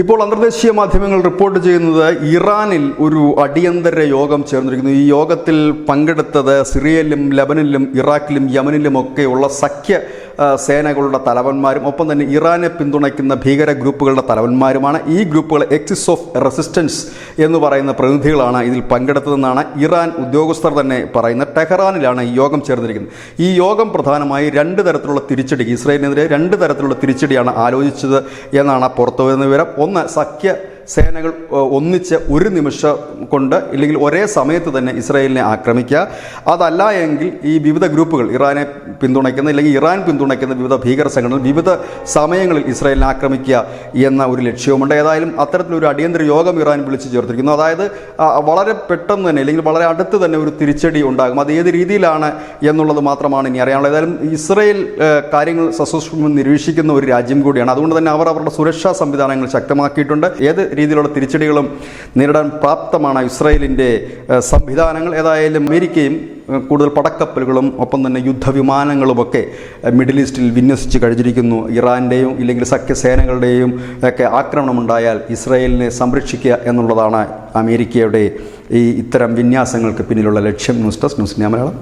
ഇപ്പോൾ അന്തർദേശീയ മാധ്യമങ്ങൾ റിപ്പോർട്ട് ചെയ്യുന്നത് ഇറാനിൽ ഒരു അടിയന്തര യോഗം ചേർന്നിരിക്കുന്നു. ഈ യോഗത്തിൽ പങ്കെടുത്തത് സിറിയയിലും ലബനനിലും ഇറാഖിലും യമനിലും ഒക്കെയുള്ള സഖ്യ സേനകളുടെ തലവന്മാരും ഒപ്പം തന്നെ ഇറാനെ പിന്തുണയ്ക്കുന്ന ഭീകര ഗ്രൂപ്പുകളുടെ തലവന്മാരുമാണ്. ഈ ഗ്രൂപ്പുകൾ എക്സിസ് ഓഫ് റെസിസ്റ്റൻസ് എന്ന് പറയുന്ന പ്രതിനിധികളാണ് ഇതിൽ പങ്കെടുത്തതെന്നാണ് ഇറാൻ ഉദ്യോഗസ്ഥർ തന്നെ പറയുന്നത്. ടെഹ്റാനിലാണ് ഈ യോഗം ചേർന്നിരിക്കുന്നത്. ഈ യോഗം പ്രധാനമായി രണ്ട് തരത്തിലുള്ള തിരിച്ചടി, ഇസ്രായേലിനെതിരെ രണ്ട് തരത്തിലുള്ള തിരിച്ചടിയാണ് ആലോചിച്ചത് എന്നാണ് പുറത്തുവരുന്ന വിവരം. ഒന്ന്, സഖ്യ സേനകൾ ഒന്നിച്ച് ഒരു നിമിഷം കൊണ്ട് ഇല്ലെങ്കിൽ ഒരേ സമയത്ത് തന്നെ ഇസ്രായേലിനെ ആക്രമിക്കുക. അതല്ല എങ്കിൽ ഈ വിവിധ ഗ്രൂപ്പുകൾ ഇറാനെ പിന്തുണയ്ക്കുന്ന അല്ലെങ്കിൽ ഇറാൻ പിന്തുണയ്ക്കുന്ന വിവിധ ഭീകര സംഘടനകൾ വിവിധ സമയങ്ങളിൽ ഇസ്രായേലിനെ ആക്രമിക്കുക എന്ന ഒരു ലക്ഷ്യവുമുണ്ട്. ഏതായാലും അത്തരത്തിലൊരു അടിയന്തര യോഗം ഇറാൻ വിളിച്ചു ചേർത്തിരിക്കുന്നു. അതായത് വളരെ പെട്ടെന്ന് തന്നെ അല്ലെങ്കിൽ വളരെ അടുത്ത് തന്നെ ഒരു തിരിച്ചടി ഉണ്ടാകും. അത് ഏത് രീതിയിലാണ് എന്നുള്ളത് മാത്രമാണ് ഇനി അറിയാനുള്ളത്. ഏതായാലും ഇസ്രായേൽ കാര്യങ്ങൾ സസൂക്ഷ്മം നിരീക്ഷിക്കുന്ന ഒരു രാജ്യം കൂടിയാണ്. അതുകൊണ്ട് തന്നെ അവർ അവരുടെ സുരക്ഷാ സംവിധാനങ്ങൾ ശക്തമാക്കിയിട്ടുണ്ട്. ഏത് രീതിയിലുള്ള തിരിച്ചടികളും നേരിടാൻ പ്രാപ്തമാണ് ഇസ്രായേലിൻ്റെ സംവിധാനങ്ങൾ. ഏതായാലും അമേരിക്കയും കൂടുതൽ പടക്കപ്പലുകളും ഒപ്പം തന്നെ യുദ്ധവിമാനങ്ങളുമൊക്കെ മിഡിൽ ഈസ്റ്റിൽ വിന്യസിച്ച് കഴിഞ്ഞിരിക്കുന്നു. ഇറാൻ്റെയും ഇല്ലെങ്കിൽ സഖ്യസേനകളുടെയും ഒക്കെ ആക്രമണമുണ്ടായാൽ ഇസ്രായേലിനെ സംരക്ഷിക്കുക എന്നുള്ളതാണ് അമേരിക്കയുടെ ഇത്തരം വിന്യാസങ്ങൾക്ക് പിന്നിലുള്ള ലക്ഷ്യം. News desk news India Malayalam.